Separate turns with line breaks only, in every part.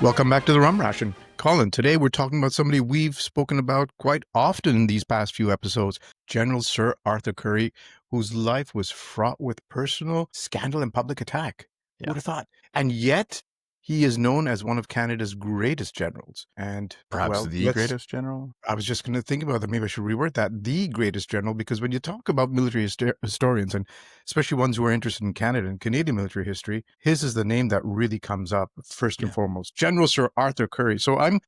Welcome back to the Rum Ration. Colin, today we're talking about somebody we've spoken about quite often in these past few episodes, General Sir Arthur Currie, whose life was fraught with personal scandal and public attack. Who would have thought? And yet, he is known as one of Canada's greatest generals. And
perhaps
well,
the greatest general?
I was just going to think about that. Maybe I should reword that. The greatest general, because when you talk about military historians, and especially ones who are interested in Canada and Canadian military history, his is the name that really comes up first and foremost. General Sir Arthur Currie. So I'm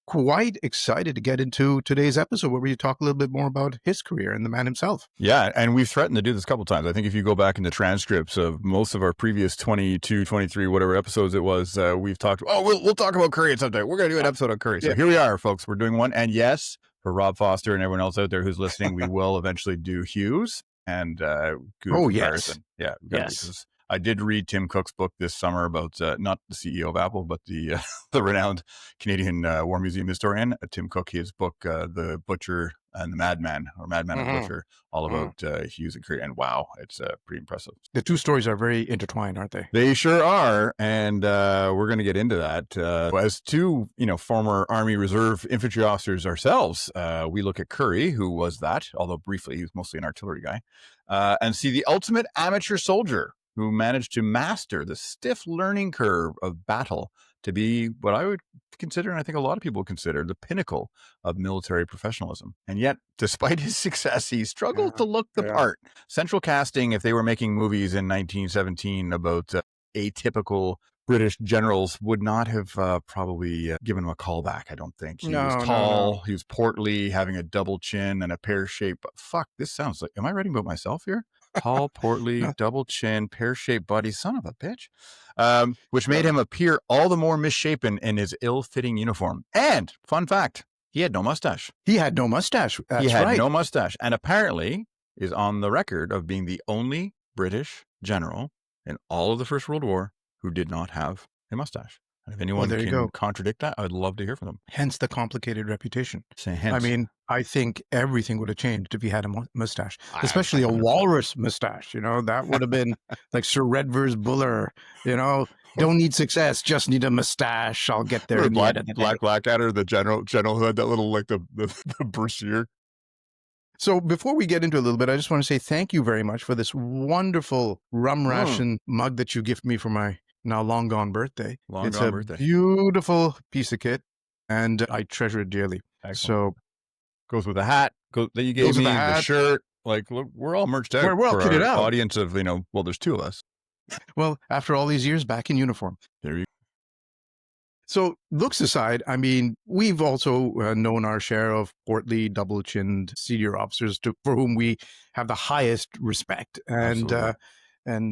quite excited to get into today's episode where we talk a little bit more about his career and the man himself.
Yeah, and we've threatened to do this a couple of times. I think if you go back in the transcripts of most of our previous 22, 23, whatever episodes it was, we've talked, we'll talk about Currie at some time. We're going to do an episode on Currie. So here we are, folks. We're doing one. And yes, for Rob Foster and everyone else out there who's listening, we will eventually do Hughes and good comparison.
Yes.
Yeah. Yes. I did read Tim Cook's book this summer about not the CEO of Apple, but the renowned Canadian War Museum historian, Tim Cook. His book, The Butcher and the Madman, or Madman and Butcher, all about Hughes and Currie. And wow, it's pretty impressive.
The two stories are very intertwined, aren't they?
They sure are, and we're going to get into that. As two, former Army Reserve infantry officers ourselves, we look at Currie, who was that, although briefly he was mostly an artillery guy, and see the ultimate amateur soldier who managed to master the stiff learning curve of battle to be what I would consider, and I think a lot of people consider, the pinnacle of military professionalism. And yet, despite his success, he struggled to look the part. Central Casting, if they were making movies in 1917 about atypical British generals, would not have probably given him a call back, I don't think. He was tall, he was portly, having a double chin and a pear-shaped... Fuck, this sounds like... Am I writing about myself here? Tall, portly, double chin, pear-shaped body, son of a bitch, which made him appear all the more misshapen in his ill-fitting uniform. And, fun fact, he had no mustache.
He had no mustache. That's
he had
right.
no mustache, and apparently is on the record of being the only British general in all of the First World War who did not have a mustache. And if anyone can contradict that, I'd love to hear from them.
Hence the complicated reputation.
Say hence.
I mean, I think everything would have changed if he had a mustache, especially a walrus mustache. That would have been like Sir Redvers Buller. Don't need success, just need a mustache. I'll get there.
Blackadder, the general who had that little like the brassiere.
So before we get into a little bit, I just want to say thank you very much for this wonderful Rum Ration mug that you gifted me for my now long gone birthday. It's a beautiful piece of kit, and I treasure it dearly. Excellent. So
goes with the hat that you gave me, the shirt. Like, look, we're all merged out.
We're all kitted out.
Audience of there's two of us.
Well, after all these years, back in uniform.
There you go.
So looks aside, I mean, we've also known our share of portly, double-chinned senior officers for whom we have the highest respect. And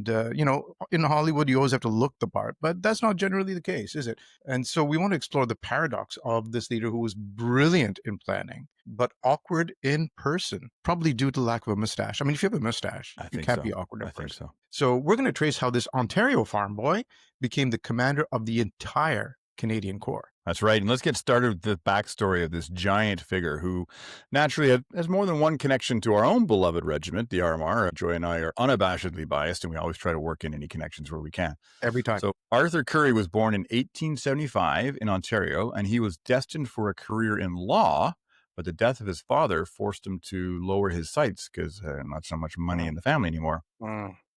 in Hollywood, you always have to look the part, but that's not generally the case, is it? And so we want to explore the paradox of this leader who was brilliant in planning, but awkward in person, probably due to lack of a mustache. I mean, if you have a mustache, you can't be awkward in person. So we're going to trace how this Ontario farm boy became the commander of the entire Canadian Corps.
That's right. And let's get started with the backstory of this giant figure who naturally has more than one connection to our own beloved regiment, the RMR. Joy and I are unabashedly biased, and we always try to work in any connections where we can.
Every time.
So Arthur Currie was born in 1875 in Ontario, and he was destined for a career in law, but the death of his father forced him to lower his sights because not so much money in the family anymore.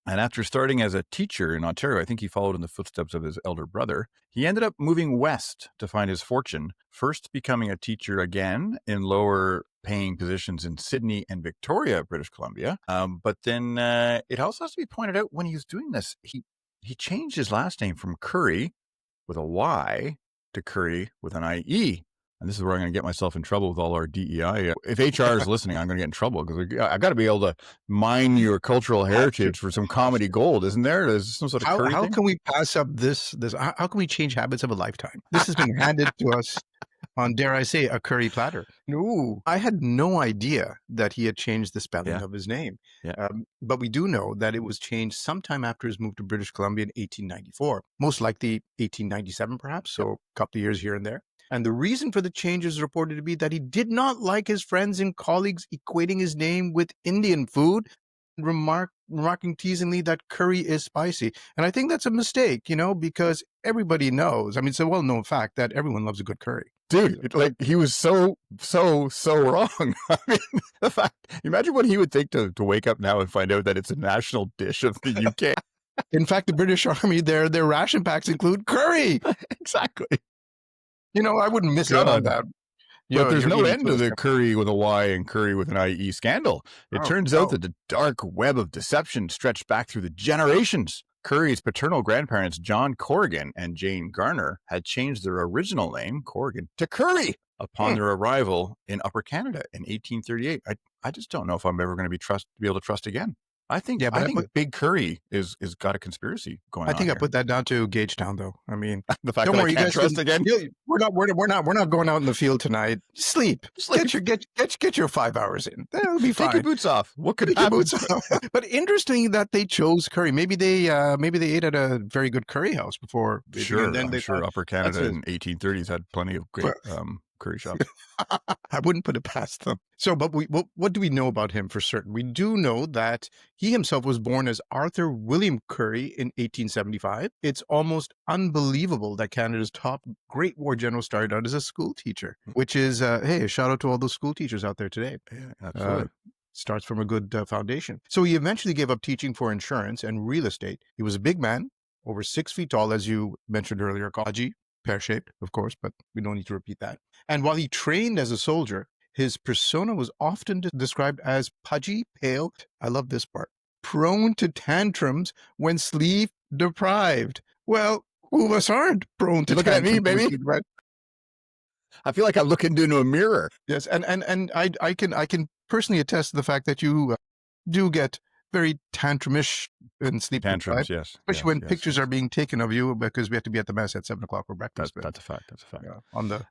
And after starting as a teacher in Ontario, I think he followed in the footsteps of his elder brother. He ended up moving west to find his fortune, first becoming a teacher again in lower paying positions in Sydney and Victoria, British Columbia. But then it also has to be pointed out when he was doing this, he changed his last name from Currie with a Y to Currie with an IE. And this is where I'm going to get myself in trouble with all our DEI. If HR is listening, I'm going to get in trouble because I've got to be able to mine your cultural heritage for some comedy gold, isn't there? There's some sort of
how can we pass up this? How can we change habits of a lifetime? This has been handed to us on, dare I say, a curry platter. No, I had no idea that he had changed the spelling of his name.
Yeah.
But we do know that it was changed sometime after his move to British Columbia in 1894, most likely 1897 perhaps, so a couple of years here and there. And the reason for the change is reported to be that he did not like his friends and colleagues equating his name with Indian food. remarking teasingly that curry is spicy. And I think that's a mistake, because everybody knows. I mean, it's a well-known fact that everyone loves a good curry.
Dude, like he was so wrong. I mean, the fact, imagine what he would think to wake up now and find out that it's a national dish of the UK.
In fact, the British Army, their ration packs include curry.
Exactly.
I wouldn't miss out on that.
But there's no end to the curry with a Y and curry with an IE scandal. It turns out that the dark web of deception stretched back through the generations. Currie's paternal grandparents, John Corrigan and Jane Garner, had changed their original name, Corrigan, to Currie upon their arrival in Upper Canada in 1838. I just don't know if I'm ever going to be able to trust again. I think Big Currie is got a conspiracy going on.
I think I put that down to Gagetown, though. I mean,
the fact that I can't trust again.
We're not going out in the field tonight. Sleep. Get your 5 hours in. That'll be fine.
Take your boots off. What could happen?
But interesting that they chose curry. Maybe they ate at a very good curry house before.
Sure, I'm sure Upper Canada in 1830s had plenty of great curry shops.
I wouldn't put it past them. So, but what do we know about him for certain? We do know that he himself was born as Arthur William Currie in 1875. It's almost unbelievable that Canada's top Great War general started out as a school teacher, which is, hey, a shout out to all those school teachers out there today.
Yeah, absolutely.
Starts from a good foundation. So he eventually gave up teaching for insurance and real estate. He was a big man, over 6 feet tall, as you mentioned earlier, Kaji. Pear-shaped, of course, but we don't need to repeat that. And while he trained as a soldier, his persona was often described as pudgy, pale, I love this part, prone to tantrums when sleep deprived. Well, who of us aren't prone to tantrums?
Look at me, baby. I feel like I'm looking into a mirror.
Yes, and I can personally attest to the fact that you do get very tantrumish and sleep
tantrums,
deprived,
yes,
especially when pictures are being taken of you because we have to be at the mess at 7:00 for breakfast.
That's a fact.
Yeah, on the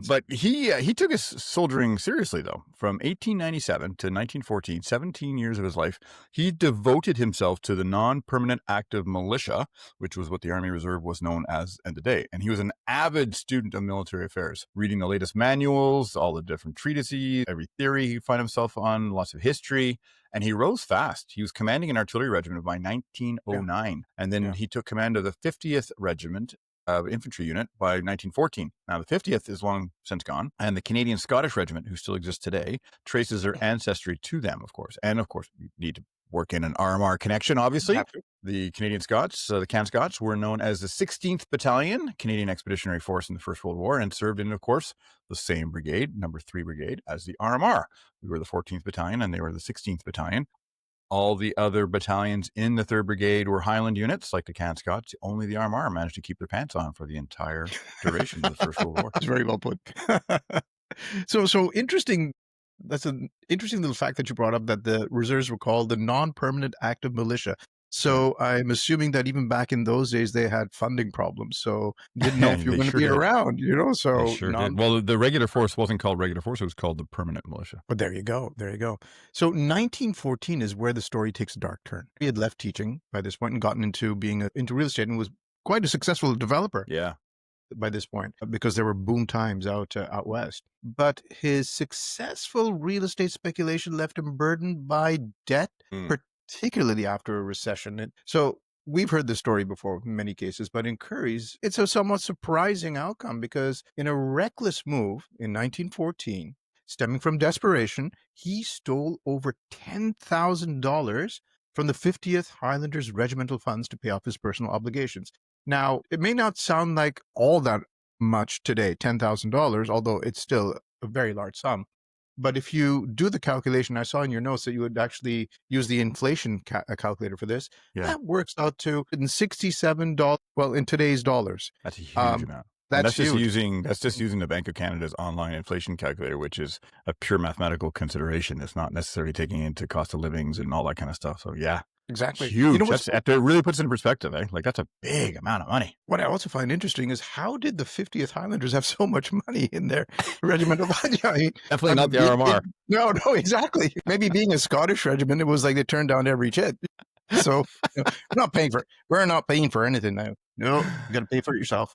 but he took his soldiering seriously though. From 1897 to 1914, 17 years of his life, he devoted himself to the non-permanent active militia, which was what the Army Reserve was known as in the day. And he was an avid student of military affairs, reading the latest manuals, all the different treatises, every theory he'd find himself on, lots of history. And he rose fast. He was commanding an artillery regiment by 1909. And then he took command of the 50th Regiment infantry unit by 1914. Now, the 50th is long since gone. And the Canadian Scottish Regiment, who still exists today, traces their ancestry to them, of course. And, of course, we need to work in an RMR connection, obviously. The Canadian Scots, the Can Scots, were known as the 16th Battalion, Canadian Expeditionary Force in the First World War, and served in, of course, the same brigade, number 3 Brigade, as the RMR. We were the 14th Battalion, and they were the 16th Battalion. All the other battalions in the 3rd Brigade were Highland units, like the Can Scots. Only the RMR managed to keep their pants on for the entire duration of the First World War.
That's very well put. So interesting. That's an interesting little fact that you brought up, that the reserves were called the non-permanent active militia. So I'm assuming that even back in those days, they had funding problems. So didn't know if you were going to be around, So
they sure did. Well, the regular force wasn't called regular force. It was called the permanent militia.
But there you go. So 1914 is where the story takes a dark turn. He had left teaching by this point and gotten into into real estate and was quite a successful developer.
Yeah.
By this point, because there were boom times out west. But his successful real estate speculation left him burdened by debt, particularly after a recession. And so we've heard this story before in many cases, but in Currie's, it's a somewhat surprising outcome because in a reckless move in 1914, stemming from desperation, he stole over $10,000 from the 50th Highlanders regimental funds to pay off his personal obligations. Now, it may not sound like all that much today, $10,000, although it's still a very large sum. But if you do the calculation, I saw in your notes that you would actually use the inflation calculator for this. Yeah. That works out to $67. Well, in today's dollars,
that's a huge amount. That's just using the Bank of Canada's online inflation calculator, which is a pure mathematical consideration. It's not necessarily taking into cost of livings and all that kind of stuff. So yeah.
Exactly.
Huge. It really puts it in perspective, eh? Like, that's a big amount of money.
What I also find interesting is how did the 50th Highlanders have so much money in their regimental budget?
Definitely not the RMR.
No, exactly. Maybe being a Scottish regiment, it was like they turned down every chit. So we're not paying for anything now. No, you got to pay for it yourself.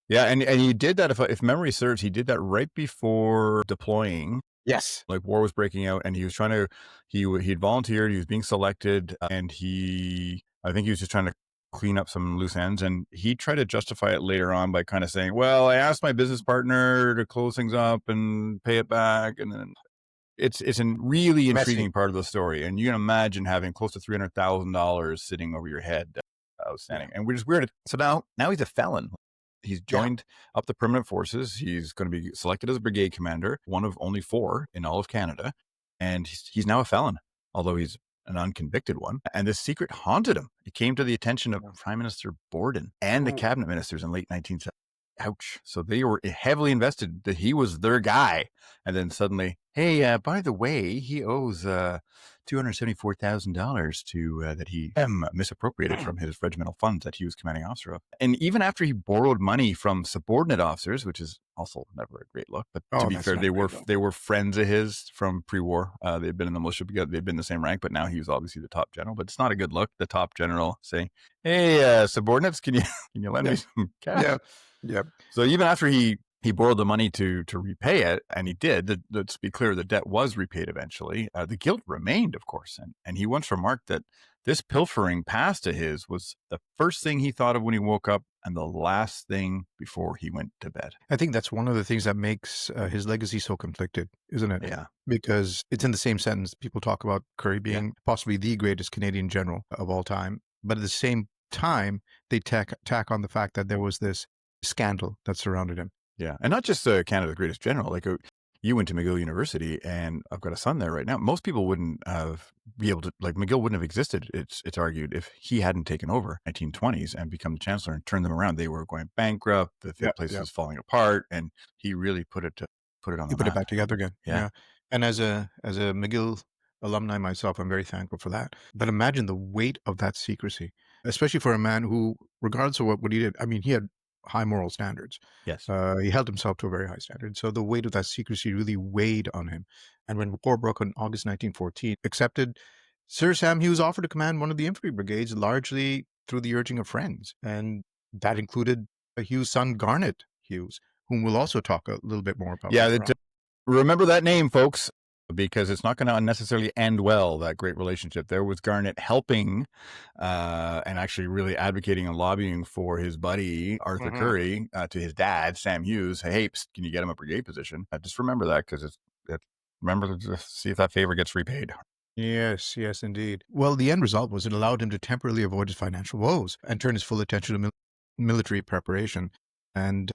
Yeah, and he did that, if memory serves, he did that right before deploying
Yes.
Like war was breaking out, and he was trying to he'd volunteered, he was being selected, and I think he was just trying to clean up some loose ends, and he tried to justify it later on by kind of saying, "Well, I asked my business partner to close things up and pay it back," and then it's a really
Messy.
intriguing part of the story, and you can imagine having close to $300,000 sitting over your head,
Yeah.
outstanding, and which is weird. So now he's a felon. He's
Yeah.
joined up the permanent forces. He's going to be selected as a brigade commander, one of only 4 in all of Canada, and he's now a felon, although he's an unconvicted one. And this secret haunted him. It came to the attention of
Yeah.
Prime Minister Borden and the
Oh,
cabinet ministers in late 1970. Ouch. So they were heavily invested that he was their guy. And then suddenly, hey, by the way, he owes $274,000 to that he misappropriated from his regimental funds that he was commanding officer of. And even after he borrowed money from subordinate officers, which is also never a great look, but to
oh,
be
that's
fair,
not great though.
they were friends of his from pre-war. They'd been in the militia together. They'd been the same rank, but now he was obviously the top general. But it's not a good look. The top general saying, "Hey, subordinates, can you lend me
Yeah.
some cash?"
Yeah. Yeah.
So even after he borrowed the money to repay it, and he did. Let's be clear, the debt was repaid eventually. The guilt remained, of course, and he once remarked that this pilfering past of his was the first thing he thought of when he woke up, and the last thing before he went to bed.
I think that's one of the things that makes his legacy so conflicted, isn't it?
Yeah,
Because it's in the same sentence. People talk about Currie
yeah,
being possibly the greatest Canadian general of all time, but at the same time, they tack on the fact that there was this scandal that surrounded him.
yeah, and not just Canada's greatest general. Like you went to McGill University, and I've got a son there right now. Most people wouldn't have be able to, like, McGill wouldn't have existed. It's argued, if he hadn't taken over 1920s and become the chancellor and turned them around. They were going bankrupt. The
Yeah,
place
yeah.
was falling apart, and he really put it on
You
the
put it
map.
back together again.
Yeah,
Yeah. And as a McGill alumni myself, I'm very thankful for that. But imagine the weight of that secrecy, especially for a man who, regardless of what he did, I mean, he had high moral standards.
yes,
He held himself to a very high standard. So the weight of that secrecy really weighed on him. And when war broke in August 1914, accepted, Sir Sam Hughes offered to command one of the infantry brigades, largely through the urging of friends. And that included Hughes' son, Garnet Hughes, whom we'll also talk a little bit more about
yeah.
later on.
Remember that name, folks, because it's not going to necessarily end well, that great relationship. There was Garnet helping and actually really advocating and lobbying for his buddy, Arthur
Mhm.
Currie, to his dad, Sam Hughes. Hey, psst, can you get him a brigade position? Just remember that, because remember to see if that favor gets repaid.
Yes, yes, indeed. Well, the end result was it allowed him to temporarily avoid his financial woes and turn his full attention to military preparation. And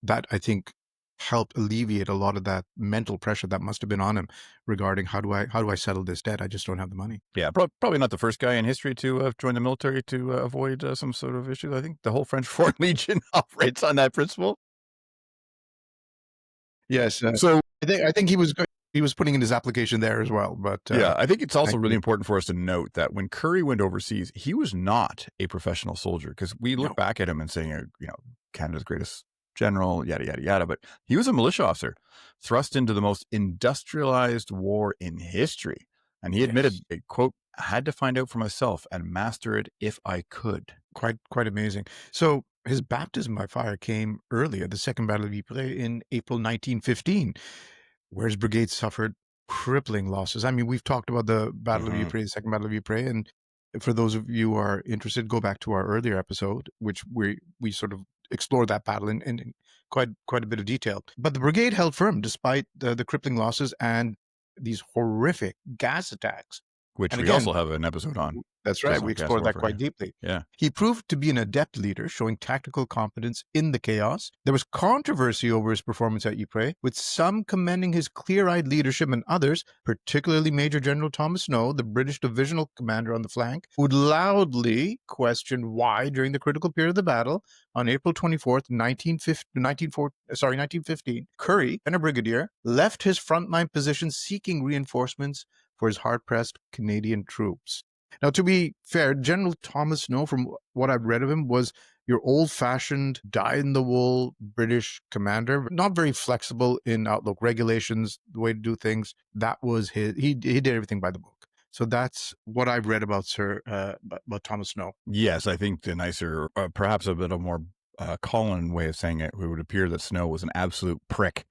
that, I think, helped alleviate a lot of that mental pressure that must have been on him regarding how do I settle this debt? I just don't have the money.
Yeah, probably not the first guy in history to join the military to avoid some sort of issue. I think the whole French Foreign Legion operates on that principle.
Yes,
So
I think he was putting in his application there as well. But
yeah, I think it's also really
thankfully,
important for us to note that when Currie went overseas, he was not a professional soldier, because we look
no,
back at him and saying, Canada's greatest general, yada, yada, yada. But he was a militia officer thrust into the most industrialized war in history. And he
yes,
admitted, quote, "I had to find out for myself and master it if I could."
quite amazing. So his baptism by fire came earlier, the Second Battle of Ypres in April 1915. Where his brigade suffered crippling losses. I mean, we've talked about the Battle of
Hmm.
Ypres, the Second Battle of Ypres, and for those of you who are interested, go back to our earlier episode, which we sort of explored that battle in quite a bit of detail. But the brigade held firm despite the crippling losses and these horrific gas attacks.
Which
And
we
again,
also have an episode on,
that's right.
just
We
on gas
explored that
warfare.
quite deeply.
Yeah.
He proved to be an adept leader, showing tactical competence in the chaos. There was controversy over his performance at Ypres, with some commending his clear-eyed leadership and others, particularly Major General Thomas Snow, the British divisional commander on the flank, who loudly questioned why, during the critical period of the battle, on April 24th, 1915, Currie, and a brigadier, left his frontline position seeking reinforcements for his hard-pressed Canadian troops. Now, to be fair, General Thomas Snow, from what I've read of him, was your old-fashioned, dyed-in-the-wool British commander, not very flexible in outlook, regulations, the way to do things. That was his. He did everything by the book. So that's what I've read about about Thomas Snow.
Yes, I think the nicer, perhaps a bit of more Colin way of saying it, it would appear that Snow was an absolute prick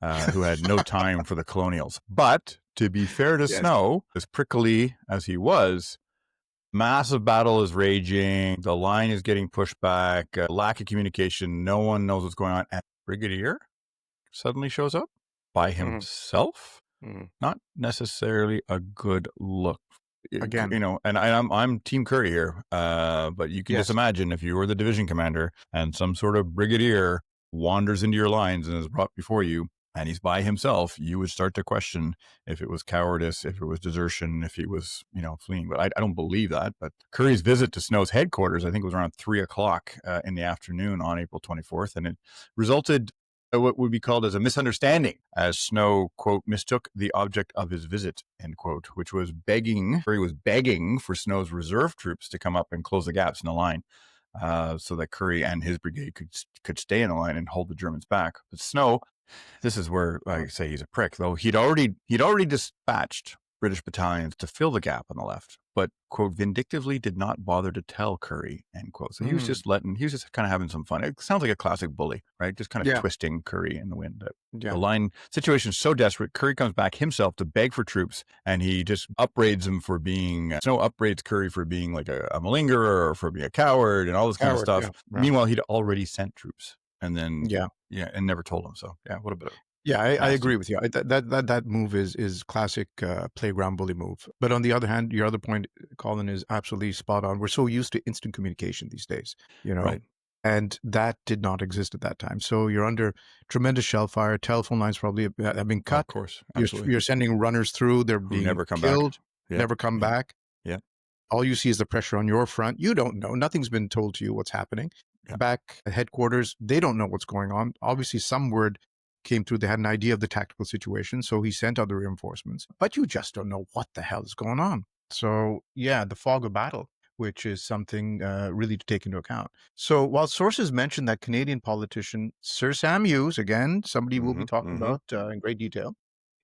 who had no time for the colonials. But to be fair to
Yes.
Snow, as prickly as he was, massive battle is raging. The line is getting pushed back. Lack of communication. No one knows what's going on. And Brigadier suddenly shows up by
Mhm.
himself.
Mhm.
Not necessarily a good look.
Again.
And I'm Team Currie here. But you can just
Yes.
imagine if you were the division commander and some sort of brigadier wanders into your lines and is brought before you, and he's by himself, you would start to question if it was cowardice, if it was desertion, if he was, fleeing. But I don't believe that. But Currie's visit to Snow's headquarters, I think, was around 3:00 in the afternoon on April 24th, and it resulted what would be called as a misunderstanding, as Snow, quote, mistook the object of his visit, end quote, which was Currie was begging for Snow's reserve troops to come up and close the gaps in the line, so that Currie and his brigade could stay in the line and hold the Germans back. But Snow, this is where I say he's a prick, though. He'd already dispatched British battalions to fill the gap on the left, but, quote, vindictively did not bother to tell Currie, end quote. So he was just kind of having some fun. It sounds like a classic bully, right? Just kind of
Yeah.
twisting Currie in the wind.
Yeah.
The line situation is so desperate, Currie comes back himself to beg for troops, and he just upbraids him for being, Snow upbraids Currie for being like a malingerer or for being a coward and all this kind of
Coward.
stuff.
Yeah.
Meanwhile, he'd already sent troops and then,
Yeah.
and never told him. So, what a bit of
Yeah, I
nasty.
agree with you. That move is classic playground bully move. But on the other hand, your other point, Colin, is absolutely spot on. We're so used to instant communication these days,
Right.
and that did not exist at that time. So you're under tremendous shell fire. Telephone lines probably have been
Of
cut.
course.
You're,
Absolutely.
you're sending runners through. They're
Who
being
never come
killed,
back. Yeah.
never come
Yeah.
back.
Yeah.
All you see is the pressure on your front. You don't know. Nothing's been told to you what's happening.
Yeah.
Back at headquarters, they don't know what's going on. Obviously, some word came through. They had an idea of the tactical situation, so he sent other reinforcements. But you just don't know what the hell is going on. So, yeah, the fog of battle, which is something really to take into account. So, while sources mention that Canadian politician Sir Sam Hughes, again, somebody we'll be talking about in great detail,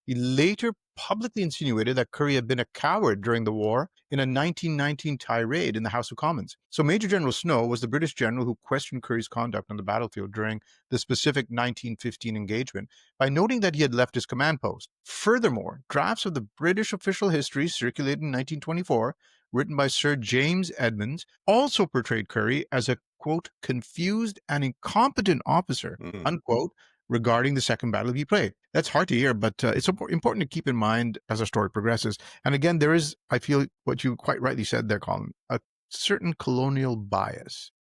he later publicly insinuated that Currie had been a coward during the war in a 1919 tirade in the House of Commons. So Major General Snow was the British general who questioned Currie's conduct on the battlefield during the specific 1915 engagement by noting that he had left his command post. Furthermore, drafts of the British official history circulated in 1924, written by Sir James Edmonds, also portrayed Currie as a, quote, confused and incompetent officer, unquote, regarding the Second Battle of Ypres. That's hard to hear, but it's important to keep in mind as our story progresses. And again, there is, I feel, what you quite rightly said there, Colin, a certain colonial bias.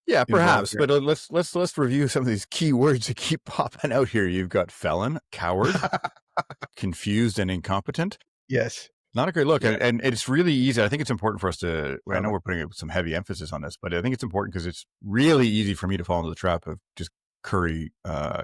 Yeah,
involved
perhaps.
here.
But let's review some of these key words that keep popping out here. You've got felon, coward, confused, and incompetent.
Yes.
Not a great look.
Yeah.
And it's really easy. I think it's important for us to, I know we're putting some heavy emphasis on this, but I think it's important because it's really easy for me to fall into the trap of just Currie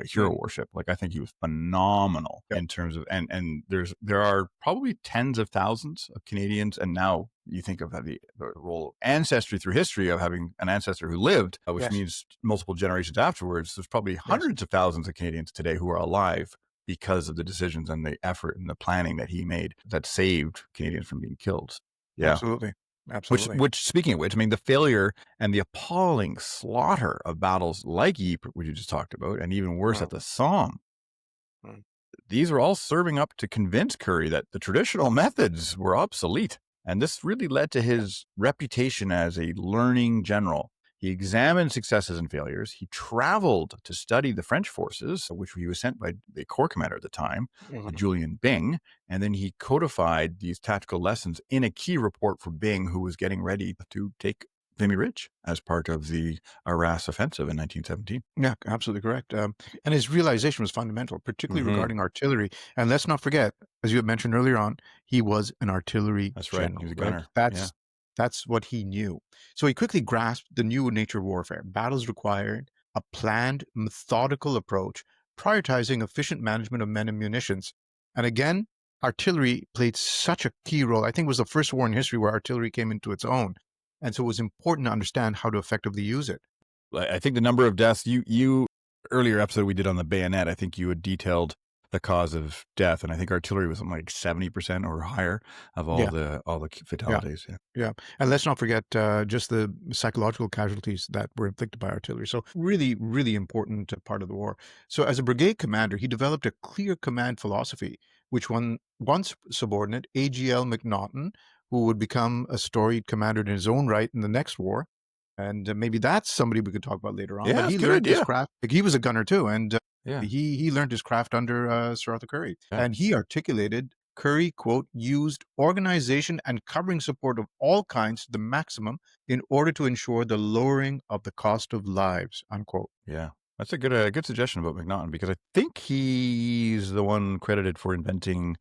hero worship. Like, I think he was phenomenal in terms of, and there are probably tens of thousands of Canadians, and now you think of the role of ancestry through history of having an ancestor who lived, which means multiple generations afterwards. There's probably hundreds of thousands of Canadians today who are alive because of the decisions and the effort and the planning that he made that saved Canadians from being killed. Yeah.
Absolutely. Absolutely.
Which, speaking of which, I mean, the failure and the appalling slaughter of battles like Ypres, which you just talked about, and even worse at the Somme, these are all serving up to convince Currie that the traditional methods were obsolete. And this really led to his reputation as a learning general. He examined successes and failures. He traveled to study the French forces, which he was sent by the corps commander at the time, Julian Byng. And then he codified these tactical lessons in a key report for Byng, who was getting ready to take Vimy Ridge as part of the Arras offensive in 1917.
Yeah, absolutely correct. And his realization was fundamental, particularly regarding artillery. And let's not forget, as you had mentioned earlier on, he was an artillery
That's right.
general.
He was a gunner.
That's what he knew. So he quickly grasped the new nature of warfare. Battles required a planned, methodical approach, prioritizing efficient management of men and munitions. And again, artillery played such a key role. I think it was the first war in history where artillery came into its own. And so it was important to understand how to effectively use it.
I think the number of deaths, you earlier episode we did on the bayonet, I think you had detailed the cause of death. And I think artillery was something like 70% or higher of all
Yeah.
the
Yeah.
fatalities. Yeah.
Yeah. And let's not forget just the psychological casualties that were inflicted by artillery. So, really, really important part of the war. So, as a brigade commander, he developed a clear command philosophy, which once subordinate AGL McNaughton, who would become a storied commander in his own right in the next war. And maybe that's somebody we could talk about later on.
Yeah,
But
that's
he
a good
learned his
idea.
craft. Like, he was a gunner too. And
Yeah.
he learned his craft under Sir Arthur Currie.
Yeah.
And he articulated Currie, quote, used organization and covering support of all kinds to the maximum in order to ensure the lowering of the cost of lives, unquote.
Yeah. That's a good suggestion about McNaughton, because I think he's the one credited for inventing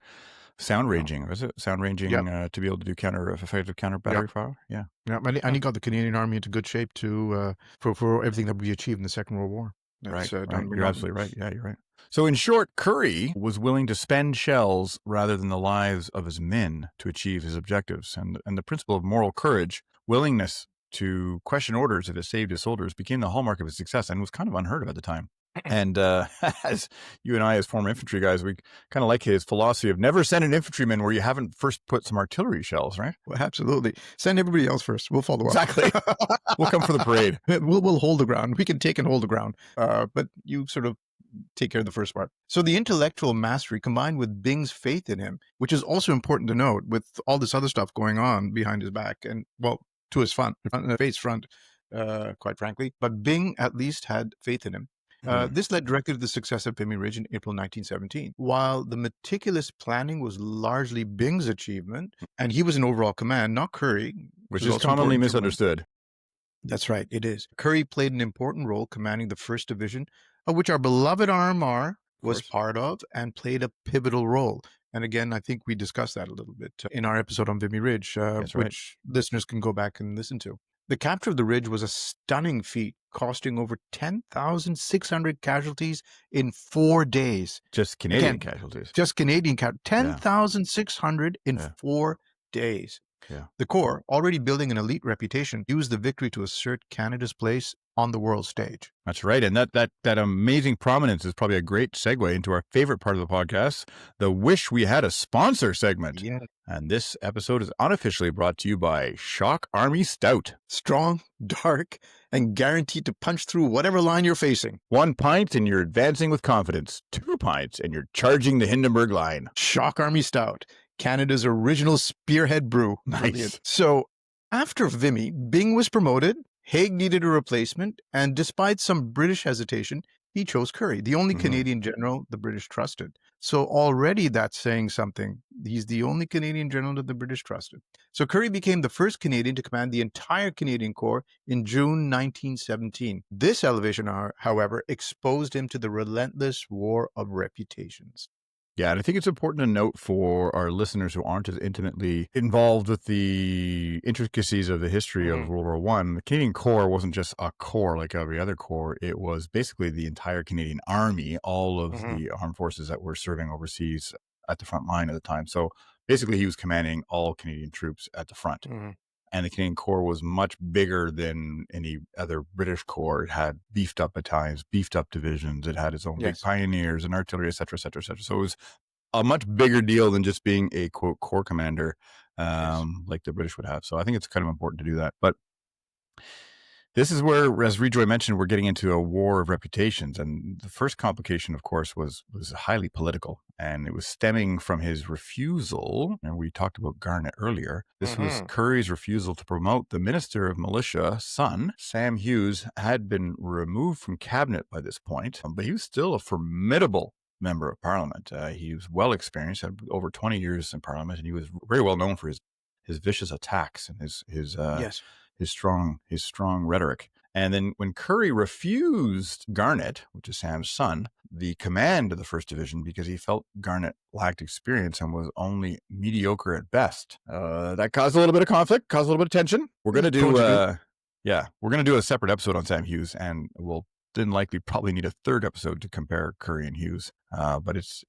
sound ranging. Was it sound ranging
Yep.
to be able to do effective counter battery
Yep.
fire? Yeah.
Yeah. And
Huh.
he got the Canadian Army into good shape to for everything that we achieved in the Second World War.
Right,
That's
right.
Don
You're
McNaughton.
absolutely right. Yeah, you're right. So in short, Currie was willing to spend shells rather than the lives of his men to achieve his objectives. And the principle of moral courage, willingness to question orders if it saved his soldiers, became the hallmark of his success and was kind of unheard of at the time. And as you and I, as former infantry guys, we kind of like his philosophy of never send an infantryman where you haven't first put some artillery shells, right?
Well, absolutely. Send everybody else first. We'll follow
Exactly.
up.
We'll come for the parade.
We'll hold the ground. We can take and hold the ground. But you sort of take care of the first part. So the intellectual mastery combined with Bing's faith in him, which is also important to note with all this other stuff going on behind his back and, well, to his face front, quite frankly. But Bing at least had faith in him. This led directly to the success of Vimy Ridge in April 1917. While the meticulous planning was largely Bing's achievement, and he was in overall command, not Currie,
Which is commonly misunderstood.
That's right, it is. Currie played an important role commanding the 1st Division, of which our beloved RMR was part of and played a pivotal role. And again, I think we discussed that a little bit in our episode on Vimy Ridge, which listeners can go back and listen to. The capture of the ridge was a stunning feat, costing over 10,600 casualties in 4 days.
Just Canadian casualties.
Just Canadian casualties. 10,600 in 4 days.
Yeah.
The Corps, already building an elite reputation, used the victory to assert Canada's place on the world stage.
That's right. And that amazing prominence is probably a great segue into our favorite part of the podcast, the Wish We Had a Sponsor segment.
Yeah.
And this episode is unofficially brought to you by Shock Army Stout.
Strong, dark, and guaranteed to punch through whatever line you're facing.
1 pint and you're advancing with confidence. 2 pints and you're charging the Hindenburg line.
Shock Army Stout, Canada's original spearhead brew.
Nice.
Brilliant. So after Vimy, Bing was promoted, Haig needed a replacement, and despite some British hesitation, he chose Currie, the only Canadian general the British trusted. So already that's saying something. He's the only Canadian general that the British trusted. So Currie became the first Canadian to command the entire Canadian Corps in June 1917. This elevation, however, exposed him to the relentless war of reputations.
Yeah, and I think it's important to note for our listeners who aren't as intimately involved with the intricacies of the history of World War One. The Canadian Corps wasn't just a corps like every other corps. It was basically the entire Canadian Army, all of the armed forces that were serving overseas at the front line at the time. So basically, he was commanding all Canadian troops at the front. And the Canadian Corps was much bigger than any other British corps. It had beefed up battalions, beefed up divisions. It had its own big pioneers and artillery, et cetera, et cetera, et cetera. So it was a much bigger deal than just being a, quote, corps commander like the British would have. So I think it's kind of important to do that. But this is where, as Rejoy mentioned, we're getting into a war of reputations. And the first complication, of course, was highly political. And it was stemming from his refusal. And we talked about Garnett earlier. This was Currie's refusal to promote the Minister of Militia, son. Sam Hughes had been removed from cabinet by this point, but he was still a formidable member of Parliament. He was well experienced, had over 20 years in Parliament, and he was very well known for his vicious attacks and his strong rhetoric. And then when Currie refused Garnett, which is Sam's son, the command of the 1st Division, because he felt Garnett lacked experience and was only mediocre at best, that caused a little bit of conflict, caused a little bit of tension. We're going to do, we're going to do a separate episode on Sam Hughes, and we'll then likely probably need a 3rd episode to compare Currie and Hughes. But it's,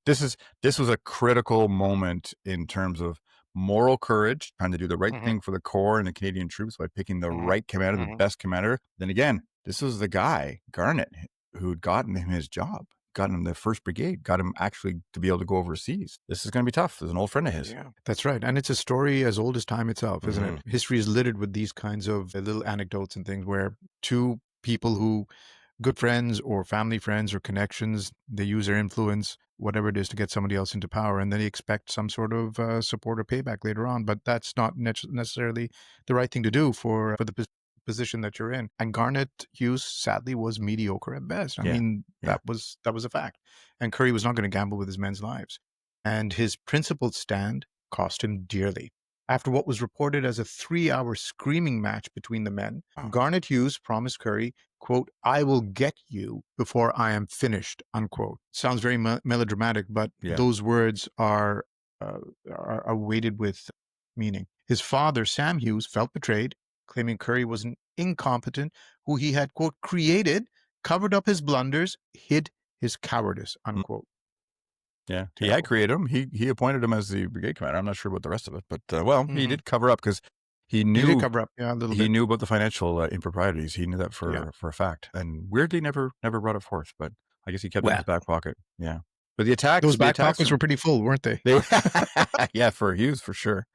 this was a critical moment in terms of moral courage, trying to do the right thing for the Corps and the Canadian troops by picking the right commander, the best commander. Then again, this was the guy, Garnett, who'd gotten him his job. gotten him the 1st Brigade, got him actually to be able to go overseas. This is going to be tough. There's an old friend of his.
Yeah, that's right. And it's a story as old as time itself, isn't
Mhm.
it? History is littered with these kinds of little anecdotes and things where two people who good friends or family friends or connections, they use their influence, whatever it is, to get somebody else into power, and then they expect some sort of support or payback later on. But that's not necessarily the right thing to do for the position that you're in. And Garnet Hughes, sadly, was mediocre at best. I
Yeah.
mean,
Yeah.
that was a fact. And Currie was not going to gamble with his men's lives. And his principled stand cost him dearly. After what was reported as a 3-hour screaming match between the men, Garnet Hughes promised Currie, quote, "I will get you before I am finished," unquote. Sounds very melodramatic, but
Yeah.
those words uh, are weighted with meaning. His father, Sam Hughes, felt betrayed, claiming Currie was an incompetent who he had, quote, "created, covered up his blunders, hid his cowardice,"
Mm.
unquote.
Yeah. He had
Terrible.
created him. He appointed him as the brigade commander. I'm not sure about the rest of it, but well, he did cover up because he
He did
knew
cover up, yeah, a little
he
bit.
knew about the financial improprieties. He knew that
Yeah.
for a fact, and weirdly never brought it forth. But I guess he kept it in
Well,
his back pocket. Yeah. But
those
the
back
attacks
pockets were
from
pretty full, weren't they?
they yeah, for Hughes for sure.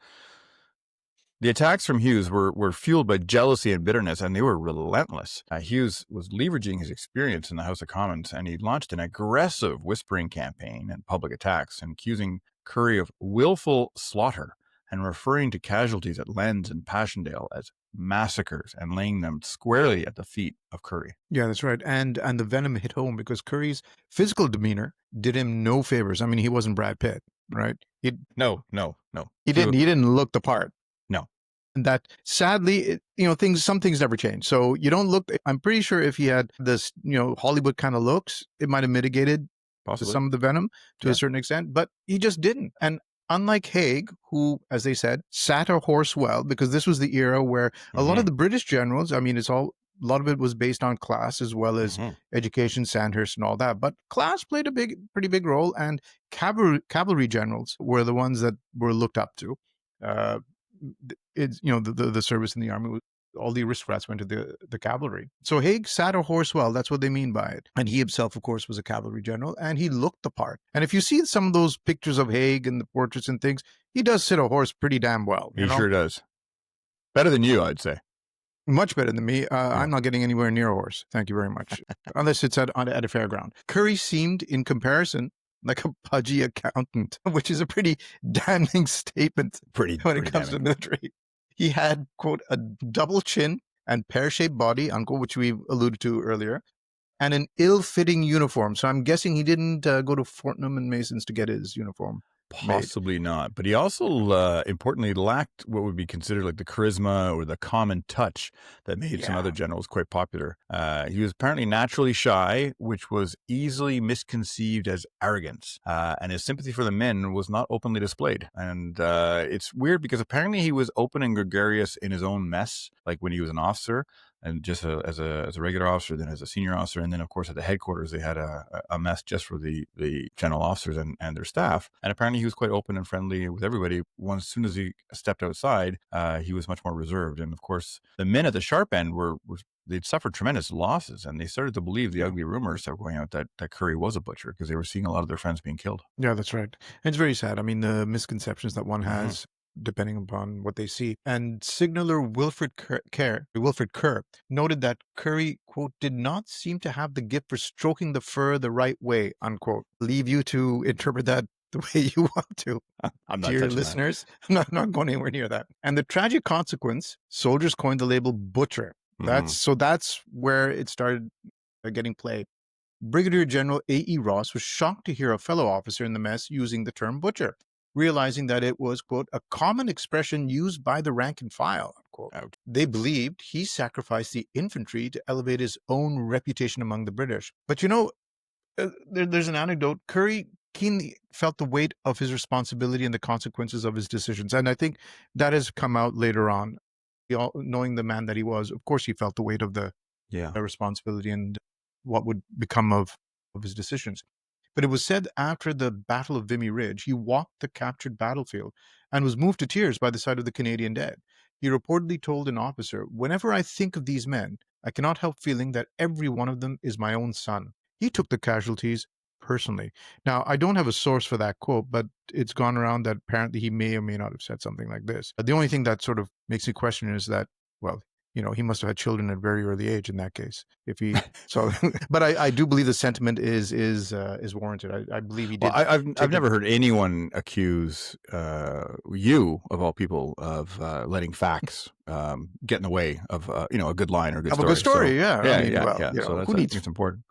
The attacks from Hughes were fueled by jealousy and bitterness, and they were relentless. Hughes was leveraging his experience in the House of Commons, and he launched an aggressive whispering campaign and public attacks, and accusing Currie of willful slaughter and referring to casualties at Lens and Passchendaele as massacres and laying them squarely at the feet of Currie.
Yeah, that's right. And the venom hit home because Curry's physical demeanor did him no favors. I mean, he wasn't Brad Pitt, right?
No.
He didn't look the part.
No.
And that sadly, some things never change. So you don't look. I'm pretty sure if he had this, Hollywood kind of looks, it might have mitigated
Possibly.
some of the venom to
Yeah.
a certain extent, but he just didn't. And unlike Haig, who, as they said, sat a horse well, because this was the era where a lot of the British generals, I mean, a lot of it was based on class as well as education, Sandhurst and all that. But class played a pretty big role, and cavalry generals were the ones that were looked up to. Uh, it's the service in the army. All the aristocrats went to the cavalry. So Haig sat a horse well. That's what they mean by it. And he himself, of course, was a cavalry general, and he looked the part. And if you see some of those pictures of Haig and the portraits and things, he does sit a horse pretty damn well.
He sure does. Better than you, I'd say.
Much better than me. I'm not getting anywhere near a horse. Thank you very much. Unless it's at a fairground. Currie seemed, in comparison, like a pudgy accountant, which is a pretty damning statement when it comes to the military. He had, quote, "a double chin and pear-shaped body," unquote, which we alluded to earlier, and an ill-fitting uniform. So I'm guessing he didn't go to Fortnum and Mason's to get his uniform made.
Possibly not. But he also, importantly, lacked what would be considered like the charisma or the common touch that made some other generals quite popular. He was apparently naturally shy, which was easily misconceived as arrogance. And his sympathy for the men was not openly displayed. And it's weird because apparently he was open and gregarious in his own mess, like when he was an officer. And just as a regular officer, then as a senior officer, and then of course at the headquarters they had a mess just for the general officers and their staff. And apparently he was quite open and friendly with everybody. As soon as he stepped outside, he was much more reserved. And of course, the men at the sharp end they'd suffered tremendous losses, and they started to believe the ugly rumors that were going out that Currie was a butcher because they were seeing a lot of their friends being killed.
Yeah, that's right. And it's very sad. I mean, the misconceptions that one has depending upon what they see. And signaler Wilfred Kerr noted that Currie, quote, "did not seem to have the gift for stroking the fur the right way," unquote. Leave you to interpret that the way you want to.
I'm not
Dear
touching
listeners, I'm not going anywhere near that. And the tragic consequence, soldiers coined the label butcher. That's where it started getting played. Brigadier General A.E. Ross was shocked to hear a fellow officer in the mess using the term butcher, realizing that it was, quote, "a common expression used by the rank and file," unquote.
Ouch.
They believed he sacrificed the infantry to elevate his own reputation among the British. But there's an anecdote. Currie keenly felt the weight of his responsibility and the consequences of his decisions. And I think that has come out later on. Knowing the man that he was, of course, he felt the weight of the responsibility and what would become of his decisions. But it was said after the Battle of Vimy Ridge, he walked the captured battlefield and was moved to tears by the sight of the Canadian dead. He reportedly told an officer, "Whenever I think of these men, I cannot help feeling that every one of them is my own son. He took the casualties personally. Now, I don't have a source for that quote, but it's gone around that apparently he may or may not have said something like this. The only thing that sort of makes me question is that, well, he must have had children at a very early age in that case. If he so, but I do believe the sentiment is warranted. I believe he
Well,
did.
I've never heard anyone accuse you, of all people, of letting facts get in the way of a good line or a good
Have a
story.
good story,
So,
yeah.
yeah,
I mean,
yeah,
well,
yeah. So
who
I think
needs?
it's important.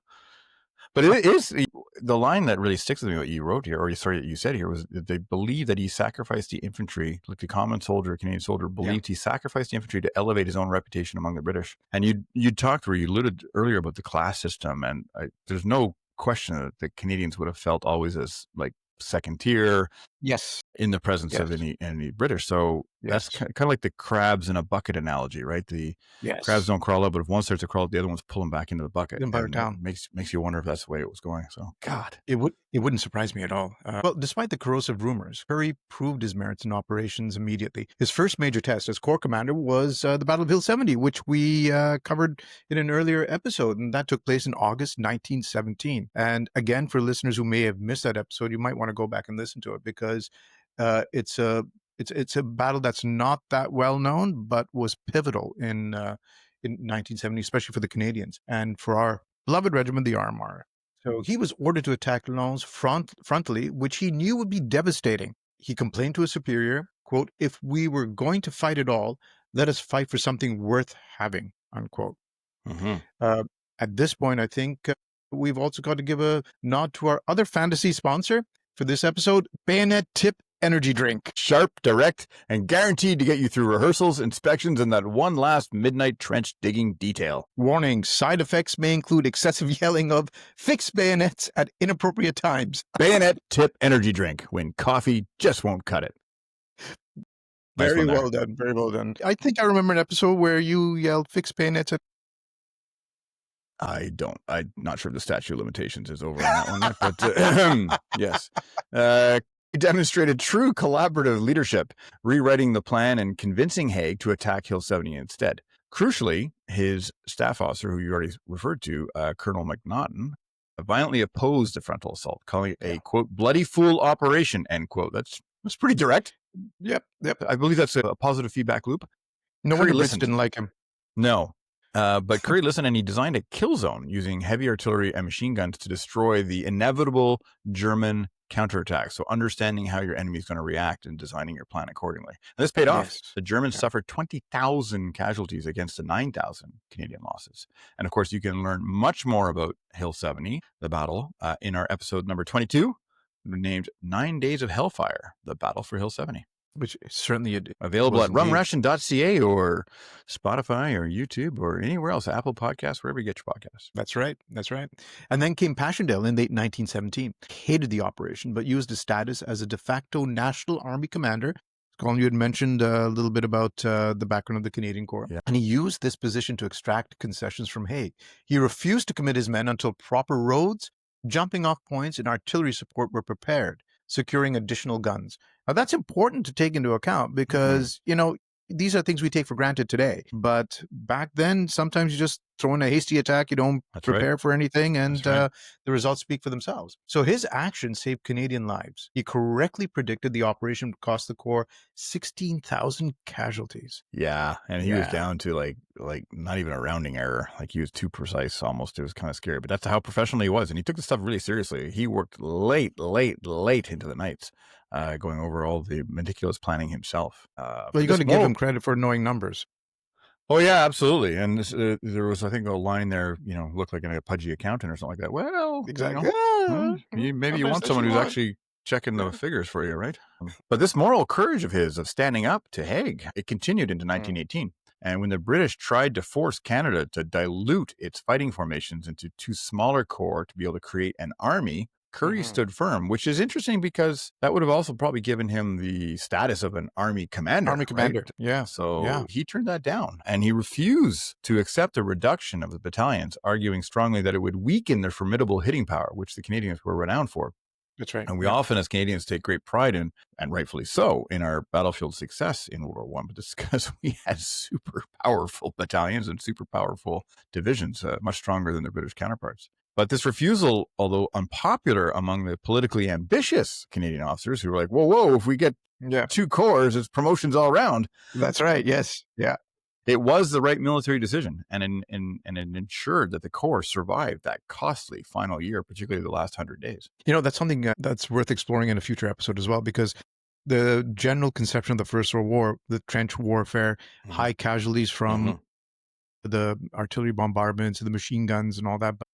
But it is the line that really sticks with me. What you wrote here, or sorry, that you said here, was that they believe that he sacrificed the infantry, like the common soldier, Canadian soldier, believed he sacrificed the infantry to elevate his own reputation among the British. And you talked, where you alluded earlier about the class system, and there's no question that the Canadians would have felt always as like second tier
Yes,
in the presence of
yes,
any British. So that's
yes,
kind of like the crabs in a bucket analogy, right? The crabs
yes.
don't crawl up, but if one starts to crawl up, the other one's pulling back into the bucket,
Empire
and it
Town.
makes you wonder if that's the way it was going. So, God,
It wouldn't surprise me at all. Well, despite the corrosive rumors, Currie proved his merits in operations immediately. His first major test as Corps commander was the Battle of Hill 70, which we covered in an earlier episode, and that took place in August 1917. And again, for listeners who may have missed that episode, you might want to go back and listen to it, because it's a battle that's not that well known, but was pivotal in 1970, especially for the Canadians and for our beloved regiment, the Armagh. So he was ordered to attack Lens frontally, which he knew would be devastating. He complained to his superior, quote, "If we were going to fight at all, let us fight for something worth having," unquote.
mm-hmm.
Uh, at this point, I think we've also got to give a nod to our other fantasy sponsor for this episode, Bayonet Tip Energy Drink.
Sharp, direct, and guaranteed to get you through rehearsals, inspections, and that one last midnight trench digging detail.
Warning, side effects may include excessive yelling of "fix bayonets" at inappropriate times.
Bayonet Tip Energy Drink, when coffee just won't cut it. Nice
Very
one there.
well done. Very well done. I think I remember an episode where you yelled "fix bayonets" at.
I don't. I'm not sure if the statute of limitations is over on that one yet, but yes. He demonstrated true collaborative leadership, rewriting the plan and convincing Haig to attack Hill 70 instead. Crucially, his staff officer, who you already referred to, Colonel McNaughton, violently opposed the frontal assault, calling it a, quote, bloody fool operation, end quote. That's pretty direct.
Yep.
I believe that's a positive feedback loop.
No
Currie
wonder Brits
listened.
didn't like him.
No. But Currie listened, and he designed a kill zone using heavy artillery and machine guns to destroy the inevitable German counterattack. So understanding how your enemy is going to react and designing your plan accordingly. And this paid off.
Yes.
The Germans suffered 20,000 casualties against the 9,000 Canadian losses. And of course, you can learn much more about Hill 70, the battle, in our episode number 22, named 9 Days of Hellfire, the Battle for Hill 70.
Which certainly it
Available
was
at rumration.ca or Spotify or YouTube or anywhere else, Apple Podcasts, wherever you get your podcasts.
That's right. That's right. And then came Passchendaele in late 1917. Hated the operation, but used his status as a de facto National Army commander. Colin, you had mentioned a little bit about the background of the Canadian Corps.
Yeah.
And he used this position to extract concessions from Haig. He refused to commit his men until proper roads, jumping off points, and artillery support were prepared, securing additional guns. Now, that's important to take into account because, these are things we take for granted today. But back then, sometimes you just throw in a hasty attack, you don't prepare for anything, and the results speak for themselves. So his actions saved Canadian lives. He correctly predicted the operation would cost the Corps 16,000 casualties.
Yeah, and he was down to like not even a rounding error. Like he was too precise almost. It was kind of scary, but that's how professional he was. And he took the stuff really seriously. He worked late into the nights, going over all the meticulous planning himself.
Well, you got to give him credit for knowing numbers.
Oh yeah, absolutely. And this, there was, I think, a line there. Looked like a pudgy accountant or something like that. Well,
exactly.
Maybe you want someone who's actually checking the figures for you, right? But this moral courage of his, of standing up to Haig, it continued into 1918. And when the British tried to force Canada to dilute its fighting formations into two smaller corps to be able to create an army, Currie stood firm, which is interesting because that would have also probably given him the status of an army commander. Right?
Yeah.
So he turned that down, and he refused to accept a reduction of the battalions, arguing strongly that it would weaken their formidable hitting power, which the Canadians were renowned for.
That's right.
And we often, as Canadians, take great pride in, and rightfully so, in our battlefield success in World War I. But it's because we had super powerful battalions and super powerful divisions, much stronger than their British counterparts. But this refusal, although unpopular among the politically ambitious Canadian officers who were like, whoa, if we get
Yeah,
2 corps, it's promotions all around.
that's right. Yes. Yeah.
It was the right military decision, and it ensured that the Corps survived that costly final year, particularly the last 100 days.
That's something that's worth exploring in a future episode as well, because the general conception of the First World War, the trench warfare, high casualties from the artillery bombardments and the machine guns and all that. But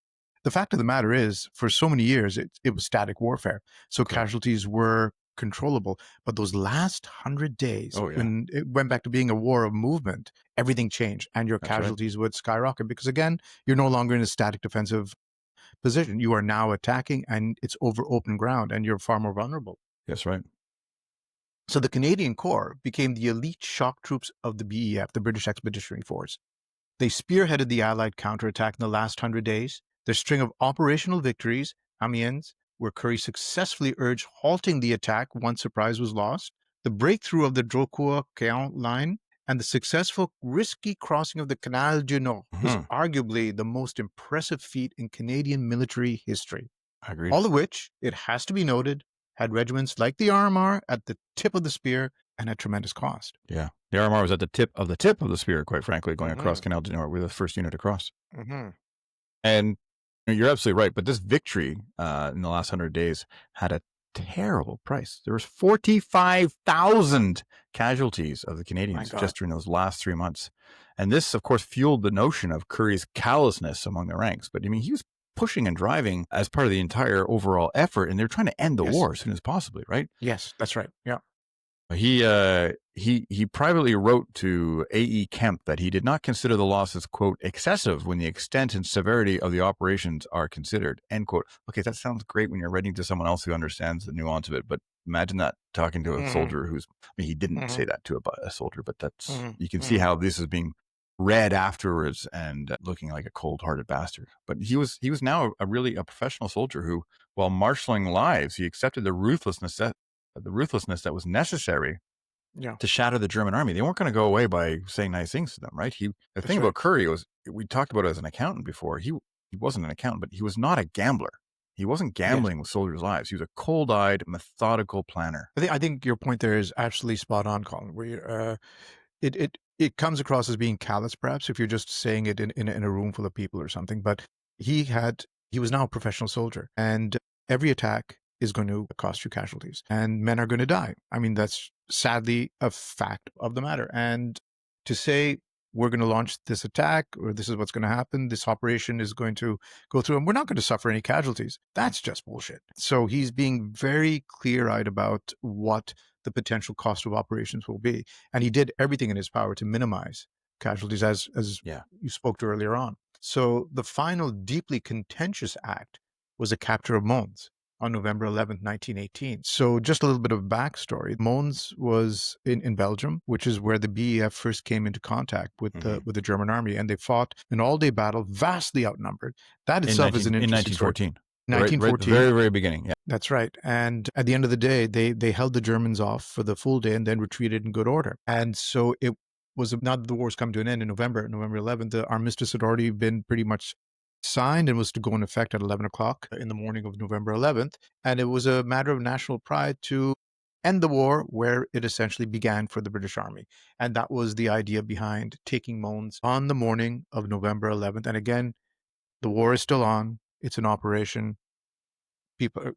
the fact of the matter is, for so many years, it was static warfare. So casualties were controllable. But those last 100 days, when it went back to being a war of movement, everything changed and your casualties would skyrocket because, again, you're no longer in a static defensive position. You are now attacking and it's over open ground and you're far more vulnerable.
That's right.
So the Canadian Corps became the elite shock troops of the BEF, the British Expeditionary Force. They spearheaded the Allied counterattack in the last 100 days. Their string of operational victories, Amiens, where Currie successfully urged halting the attack once surprise was lost, the breakthrough of the Drocourt-Quéant line, and the successful, risky crossing of the Canal du Nord was arguably the most impressive feat in Canadian military history.
Agreed.
All of which, it has to be noted, had regiments like the RMR at the tip of the spear and at tremendous cost.
Yeah. The RMR was at the tip of the spear, quite frankly, going across Canal du Nord. We were the first unit across. And you're absolutely right. But this victory in the last 100 days had a terrible price. There was 45,000 casualties of the Canadians just during those last 3 months. And this, of course, fueled the notion of Currie's callousness among the ranks. But I mean, he was pushing and driving as part of the entire overall effort, and they're trying to end the war as soon as possible, right?
Yes, that's right. Yeah.
He privately wrote to A.E. Kemp that he did not consider the losses, quote, excessive when the extent and severity of the operations are considered, end quote. Okay, that sounds great when you're writing to someone else who understands the nuance of it, but imagine that talking to a soldier who's, I mean, he didn't say that to a soldier, but that's, you can see how this is being read afterwards and looking like a cold-hearted bastard. But he was now really a professional soldier who, while marshaling lives, he accepted the ruthlessness that was necessary to shatter the German army. They weren't going to go away by saying nice things to them, right? The thing about Currie was, we talked about it as an accountant before. He wasn't an accountant, but he was not a gambler. He wasn't gambling with soldiers' lives. He was a cold-eyed, methodical planner.
I think your point there is absolutely spot on, Colin. Where it comes across as being callous, perhaps, if you're just saying it in a room full of people or something. But he was now a professional soldier, and every attack is going to cost you casualties, and men are going to die. I mean, that's sadly a fact of the matter. And to say we're going to launch this attack, or this is what's going to happen, this operation is going to go through, and we're not going to suffer any casualties, that's just bullshit. So he's being very clear-eyed about what the potential cost of operations will be. And he did everything in his power to minimize casualties, as you spoke to earlier on. So the final deeply contentious act was the capture of Mons on November 11th, 1918. So just a little bit of backstory. Mons was in Belgium, which is where the BEF first came into contact with the German army, and they fought an all-day battle, vastly outnumbered. That itself is an interesting
in 1914.
Story. 1914.
Right, very, very beginning. Yeah.
That's right. And at the end of the day, they held the Germans off for the full day and then retreated in good order. And so it was, now that the war's come to an end in November 11th, the armistice had already been pretty much signed and was to go in effect at 11 o'clock in the morning of November 11th. And it was a matter of national pride to end the war where it essentially began for the British Army. And that was the idea behind taking Mons on the morning of November 11th. And again, the war is still on. It's an operation.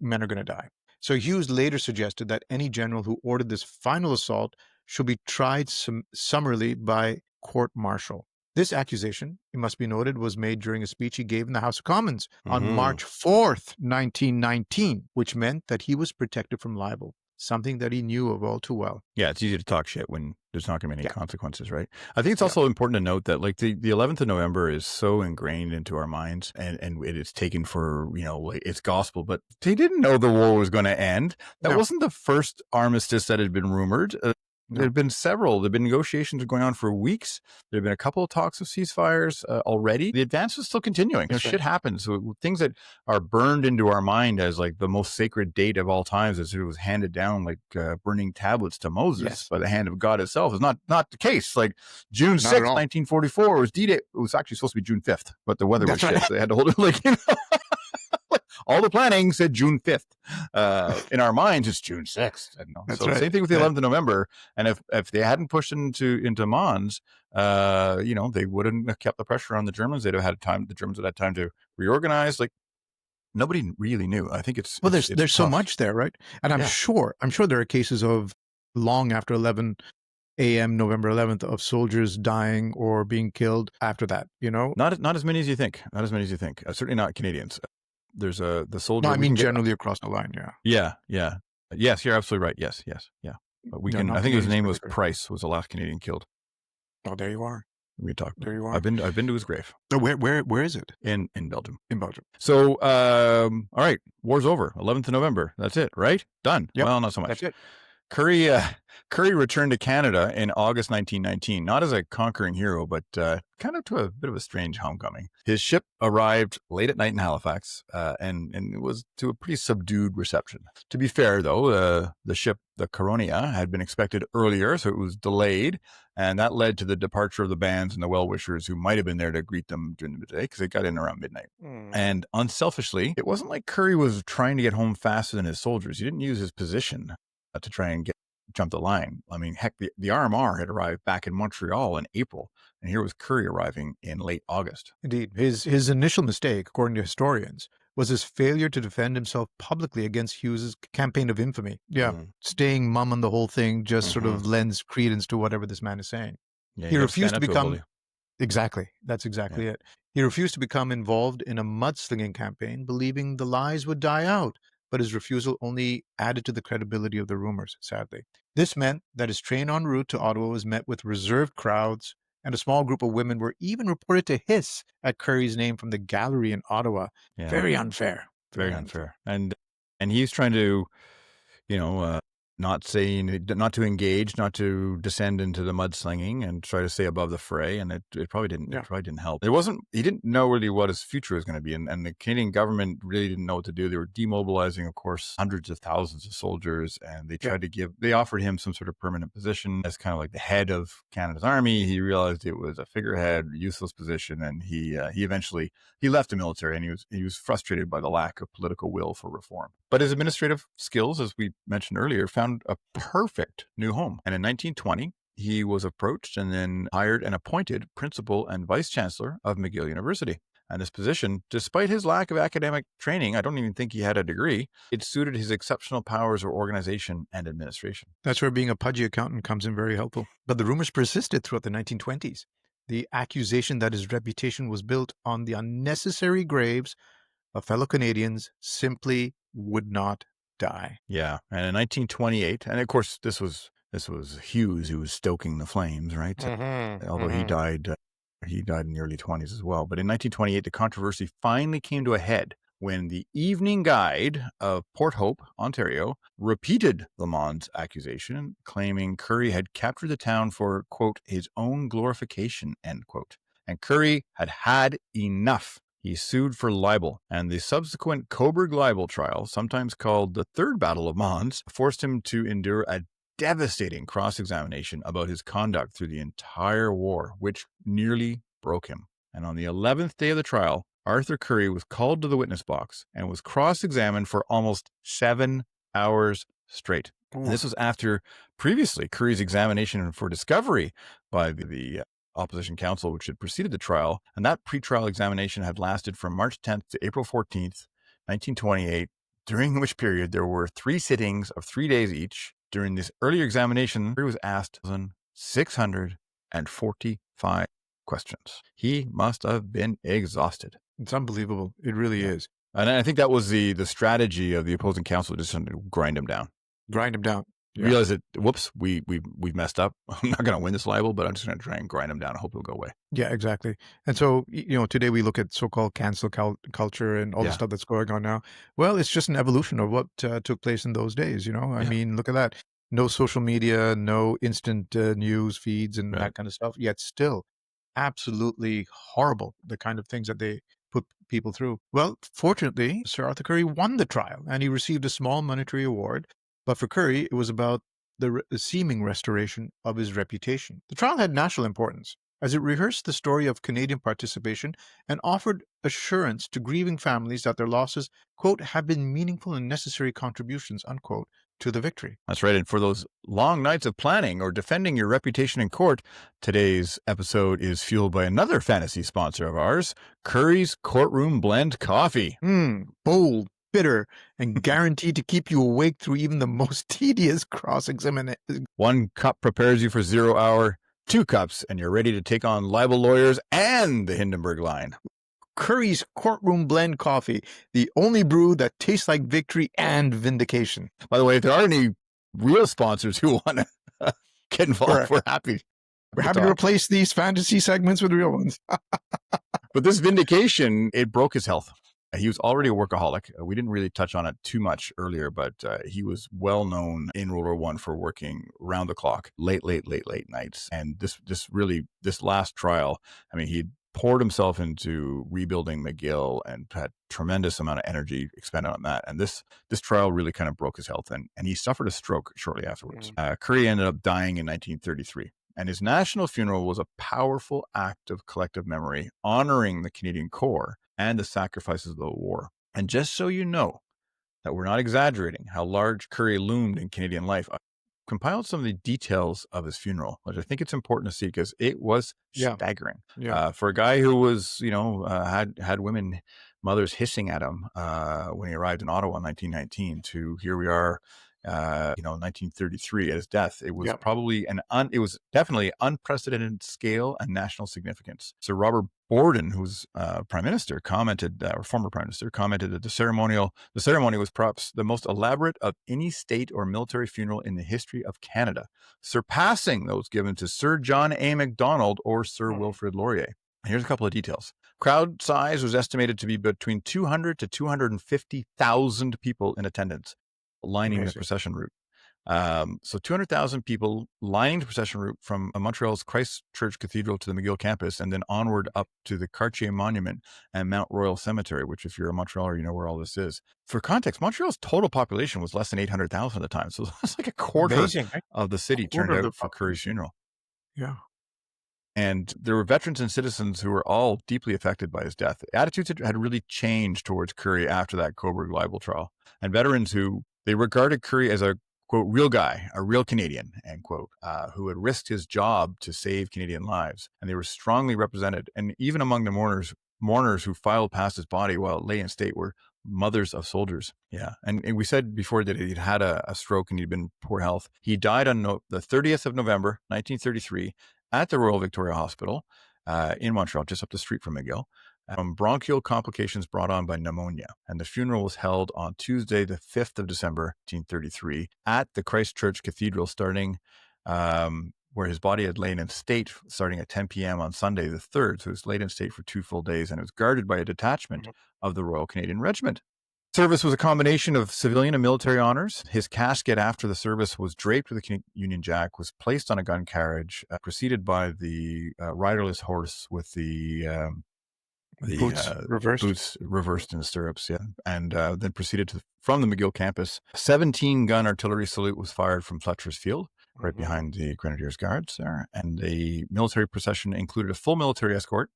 Men are going to die. So Hughes later suggested that any general who ordered this final assault should be tried summarily by court-martial. This accusation, it must be noted, was made during a speech he gave in the House of Commons on March 4th, 1919, which meant that he was protected from libel, something that he knew of all too well.
Yeah, it's easy to talk shit when there's not going to be any consequences, right? I think it's also important to note that, like, the 11th of November is so ingrained into our minds, and it is taken for, like, it's gospel, but they didn't know the war was going to end. That wasn't the first armistice that had been rumored. There have been several. There have been negotiations going on for weeks. There have been a couple of talks of ceasefires already. The advance was still continuing. Shit happens. So things that are burned into our mind as like the most sacred date of all times, as it was handed down like burning tablets to Moses by the hand of God itself, is not the case. Like June 6th, 1944 was D-Day. It was actually supposed to be June 5th, but the weather was shit. So they had to hold it all the planning said June 5th. In our minds, it's June 6th.
That's
So
right.
same thing with the 11th of November. And if they hadn't pushed into Mons, they wouldn't have kept the pressure on the Germans. They'd have had time. The Germans would have had time to reorganize. Like, nobody really knew. I think it's
Well,
it's
there's so
tough.
much there, right? And I'm
Yeah.
sure there are cases of long after 11 a.m. November 11th of soldiers dying or being killed after that.
Not as many as you think. Not as many as you think. Certainly not Canadians. There's the
No,
soldier.
I
We can
mean
get.
generally across the line. Yeah.
Yeah. Yes, you're absolutely right. Yes. Yeah. But we
No,
can.
not
I think his
Canadians in
name was
particular.
Price. Was the last Canadian killed.
Oh, there you are.
We can talk about
There
it.
you are.
I've been to his grave
So where is it?
in Belgium.
In Belgium.
So all right, war's over. 11th of November. That's it, right? Done.
Yep.
Well, not so much.
That's it.
Currie returned to Canada in August 1919, not as a conquering hero, but kind of to a bit of a strange homecoming. His ship arrived late at night in Halifax, and it was to a pretty subdued reception. To be fair, though, the ship, the Coronia, had been expected earlier, so it was delayed, and that led to the departure of the bands and the well-wishers who might have been there to greet them during the day, because it got in around midnight. And unselfishly, it wasn't like Currie was trying to get home faster than his soldiers. He didn't use his position to try and jump the line. I mean, heck, the RMR had arrived back in Montreal in April, and here was Currie arriving in late August.
Indeed. His initial mistake, according to historians, was his failure to defend himself publicly against Hughes's campaign of infamy. Yeah, staying mum on the whole thing just sort of lends credence to whatever this man is saying.
Yeah,
He refused to become...
bully.
Exactly. That's exactly it. He refused to become involved in a mudslinging campaign, believing the lies would die out, but his refusal only added to the credibility of the rumors, sadly. This meant that his train en route to Ottawa was met with reserved crowds, and a small group of women were even reported to hiss at Currie's name from the gallery in Ottawa.
Yeah.
Very unfair.
Very unfair. And he's trying to, not to engage, not to descend into the mudslinging and try to stay above the fray. And it probably didn't. It probably didn't help. He didn't know really what his future was going to be, and the Canadian government really didn't know what to do. They were demobilizing, of course, hundreds of thousands of soldiers, and they offered him some sort of permanent position as kind of like the head of Canada's army. He realized it was a figurehead, useless position, and he eventually left the military, and he was frustrated by the lack of political will for reform. But his administrative skills, as we mentioned earlier, found a perfect new home. And in 1920, he was approached and then hired and appointed principal and vice chancellor of McGill University. And this position, despite his lack of academic training, I don't even think he had a degree, it suited his exceptional powers of organization and administration.
That's where being a pudgy accountant comes in very helpful. But the rumors persisted throughout the 1920s. The accusation that his reputation was built on the unnecessary graves of fellow Canadians simply would not die.
Yeah. And in 1928, and of course, this was Hughes who was stoking the flames, right? Although he died in the early 20s as well. But in 1928, the controversy finally came to a head when the Evening Guide of Port Hope, Ontario, repeated Le Mans' accusation, claiming Currie had captured the town for, quote, his own glorification, end quote. And Currie had enough. He sued for libel, and the subsequent Coburg libel trial, sometimes called the Third Battle of Mons, forced him to endure a devastating cross-examination about his conduct through the entire war, which nearly broke him. And on the 11th day of the trial, Arthur Currie was called to the witness box and was cross-examined for almost 7 hours straight. And this was after previously Currie's examination for discovery by the opposition counsel, which had preceded the trial. And that pretrial examination had lasted from March 10th to April 14th, 1928, during which period there were 3 sittings of 3 days each. During this earlier examination, Currie was asked 645 questions. He must have been exhausted.
It's unbelievable. It really is.
And I think that was the strategy of the opposing counsel, just to grind him down.
Grind him down.
Yeah. Realize that, whoops, we've messed up. I'm not going to win this libel, but I'm just going to try and grind him down. I hope he'll go away.
Yeah, exactly. And so, today we look at so-called cancel culture and all the stuff that's going on now. Well, it's just an evolution of what took place in those days, I mean, look at that. No social media, no instant news feeds and that kind of stuff. Yet still, absolutely horrible, the kind of things that they put people through. Well, fortunately, Sir Arthur Currie won the trial and he received a small monetary award. But for Currie, it was about the seeming restoration of his reputation. The trial had national importance. as it rehearsed the story of Canadian participation and offered assurance to grieving families that their losses, quote, have been meaningful and necessary contributions, unquote, to the victory.
That's right. And for those long nights of planning or defending your reputation in court, today's episode is fueled by another fantasy sponsor of ours, Currie's Courtroom Blend Coffee.
Bold, bitter, and guaranteed to keep you awake through even the most tedious cross-examination.
1 cup prepares you for 0 hour, 2 cups, and you're ready to take on libel lawyers and the Hindenburg line.
Currie's Courtroom Blend Coffee, the only brew that tastes like victory and vindication.
By the way, if there are any real sponsors who want to get involved,
Correct.
we're happy.
We're happy to replace these fantasy segments with real ones.
But this vindication, it broke his health. He was already a workaholic. We didn't really touch on it too much earlier, but he was well known in World War I for working round the clock, late nights. And this last trial, I mean, he poured himself into rebuilding McGill and had tremendous amount of energy expended on that. And this trial really kind of broke his health, and he suffered a stroke shortly afterwards. Currie ended up dying in 1933. And his national funeral was a powerful act of collective memory, honoring the Canadian Corps and the sacrifices of the war. And just so you know that we're not exaggerating how large Currie loomed in Canadian life, I compiled some of the details of his funeral, which I think it's important to see because it was staggering. For a guy who was, had women, mothers hissing at him when he arrived in Ottawa in 1919 to here we are, 1933 at his death. It was probably it was definitely unprecedented scale and national significance. Sir Robert Borden, who's prime minister, commented, or former prime minister, commented that the ceremony was perhaps the most elaborate of any state or military funeral in the history of Canada, surpassing those given to Sir John A. Macdonald or Sir Wilfrid Laurier. Here's a couple of details. Crowd size was estimated to be between 200 to 250,000 people in attendance, lining the procession route. So 200,000 people lining the procession route from Montreal's Christ Church Cathedral to the McGill campus, and then onward up to the Cartier Monument and Mount Royal Cemetery, which if you're a Montrealer, you know where all this is. For context, Montreal's total population was less than 800,000 at the time. So it's like a quarter of the city turned out for Currie's funeral.
Yeah.
And there were veterans and citizens who were all deeply affected by his death. Attitudes had really changed towards Currie after that Coburg libel trial. And veterans they regarded Currie as a, quote, real guy, a real Canadian, end quote, who had risked his job to save Canadian lives. And they were strongly represented. And even among the mourners who filed past his body while it lay in state were mothers of soldiers. Yeah. And we said before that he'd had a stroke and he'd been in poor health. He died on the 30th of November, 1933, at the Royal Victoria Hospital in Montreal, just up the street from McGill, from bronchial complications brought on by pneumonia. And the funeral was held on Tuesday, the 5th of December, 1933, at the Christ Church Cathedral, starting where his body had lain in state, starting at 10 p.m. on Sunday, the 3rd. So it was laid in state for 2 full days, and it was guarded by a detachment of the Royal Canadian Regiment. Service was a combination of civilian and military honors. His casket after the service was draped with a Union Jack, was placed on a gun carriage, preceded by the riderless horse with the boots reversed in the stirrups, and then proceeded from the McGill campus. 17-gun artillery salute was fired from Fletcher's Field, right behind the Grenadiers Guards there, and the military procession included a full military escort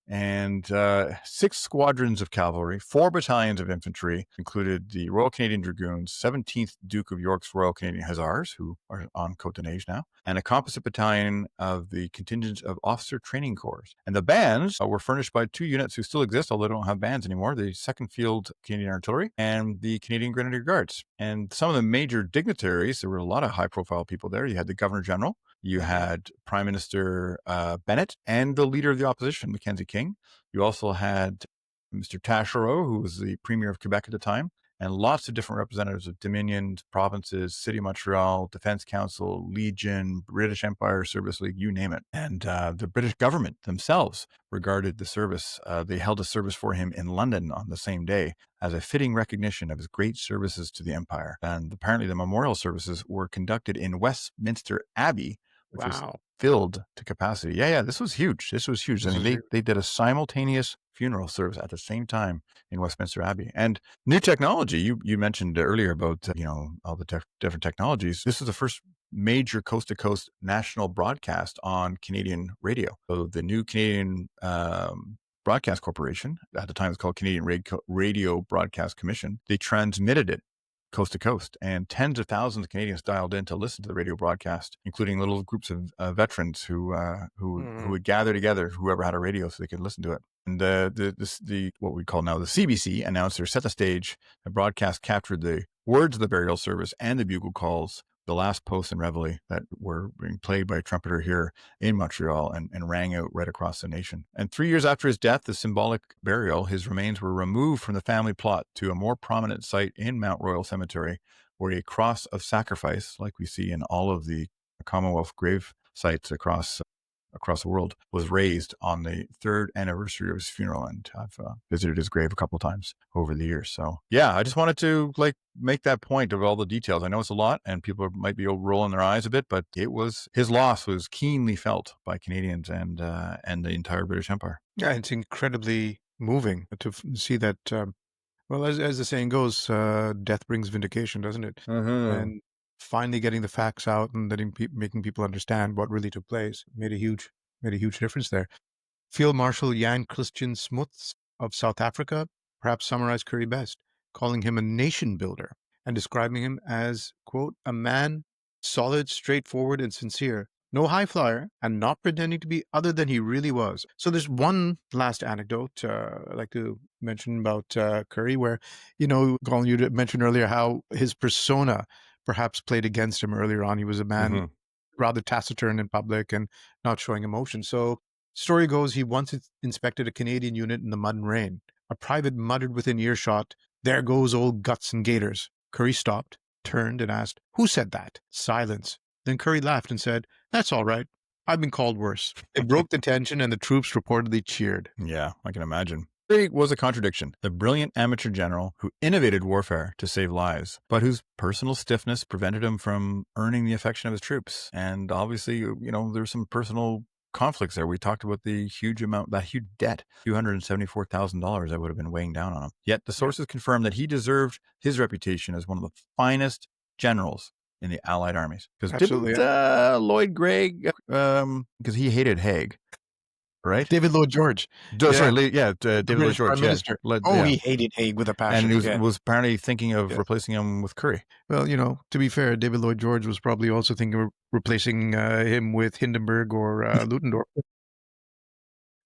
and 6 squadrons of cavalry, 4 battalions of infantry, included the Royal Canadian Dragoons, 17th Duke of York's Royal Canadian Hussars, who are on Côte de Neige now, and a composite battalion of the contingent of officer training corps. And the bands were furnished by 2 units who still exist, although they don't have bands anymore, the 2nd Field Canadian Artillery and the Canadian Grenadier Guards. And some of the major dignitaries, there were a lot of high-profile people there. You had the Governor General, you had Prime Minister Bennett, and the Leader of the Opposition, Mackenzie King. You also had Mr. Taschereau, who was the Premier of Quebec at the time, and lots of different representatives of Dominion, provinces, City of Montreal, Defense Council, Legion, British Empire Service League, you name it. And the British government themselves regarded the service. They held a service for him in London on the same day as a fitting recognition of his great services to the empire. And apparently the memorial services were conducted in Westminster Abbey, which was filled to capacity. This was huge. I mean, they did a simultaneous funeral service at the same time in Westminster Abbey. And new technology, you mentioned earlier about, all the different technologies. This was the first major coast-to-coast national broadcast on Canadian radio. So the new Canadian Broadcast Corporation, at the time it was called Canadian Radio Broadcast Commission, they transmitted it coast to coast, and tens of thousands of Canadians dialed in to listen to the radio broadcast, including little groups of veterans who would gather together, whoever had a radio, so they could listen to it. And the what we call now the CBC announcer set the stage. The broadcast captured the words of the burial service and the bugle calls, the last posts and reveille that were being played by a trumpeter here in Montreal and rang out right across the nation. And 3 years after his death, the symbolic burial, his remains were removed from the family plot to a more prominent site in Mount Royal Cemetery, where a cross of sacrifice, like we see in all of the Commonwealth grave sites across the world, was raised on the 3rd anniversary of his funeral. And I've visited his grave a couple of times over the years. So yeah, I just wanted to make that point of all the details. I know it's a lot and people might be rolling their eyes a bit, but his loss was keenly felt by Canadians and the entire British Empire.
Yeah, it's incredibly moving to see that. Well, as the saying goes, death brings vindication, doesn't it? And finally getting the facts out and making people understand what really took place made a huge difference there. Field Marshal Jan Christian Smuts of South Africa perhaps summarized Currie best, calling him a nation builder and describing him as, quote, a man solid, straightforward, and sincere, no high flyer, and not pretending to be other than he really was. So there's one last anecdote I'd like to mention about Currie, where, Colin, you mentioned earlier how his persona perhaps played against him earlier on. He was a man rather taciturn in public and not showing emotion. So story goes, he once inspected a Canadian unit in the mud and rain. A private muttered within earshot, "There goes old guts and gators." Currie stopped, turned, and asked, "Who said that?" Silence. Then Currie laughed and said, "That's all right. I've been called worse." It broke the tension and the troops reportedly cheered.
Yeah, I can imagine. Currie was a contradiction, the brilliant amateur general who innovated warfare to save lives, but whose personal stiffness prevented him from earning the affection of his troops. And obviously, there's some personal conflicts there. We talked about the huge debt, $274,000 that would have been weighing down on him. Yet the sources confirm that he deserved his reputation as one of the finest generals in the Allied armies. Because didn't Lloyd Gregg, because he hated Haig, right?
David Lloyd George.
David Lloyd George.
Prime Minister. He hated Haig with a passion.
And he was apparently thinking of replacing him with Currie.
Well, to be fair, David Lloyd George was probably also thinking of replacing him with Hindenburg or Ludendorff.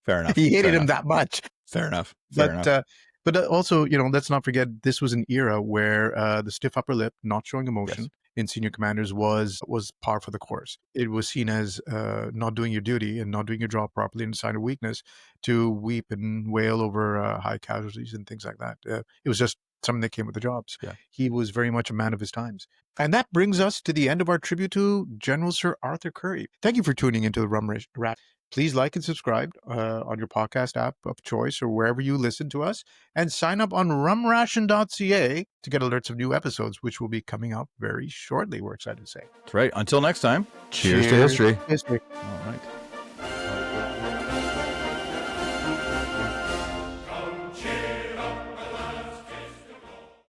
Fair enough.
He hated him that much.
Fair enough.
But also, let's not forget, this was an era where the stiff upper lip, not showing emotion in senior commanders was par for the course. It was seen as not doing your duty and not doing your job properly and a sign of weakness to weep and wail over high casualties and things like that. It was just something that came with the jobs.
Yeah.
He was very much a man of his times. And that brings us to the end of our tribute to General Sir Arthur Currie. Thank you for tuning into the Rum Rat. Please like and subscribe on your podcast app of choice or wherever you listen to us, and sign up on rumration.ca to get alerts of new episodes, which will be coming out very shortly, we're excited to say.
That's right. Until next time, cheers to history.
History.
All right.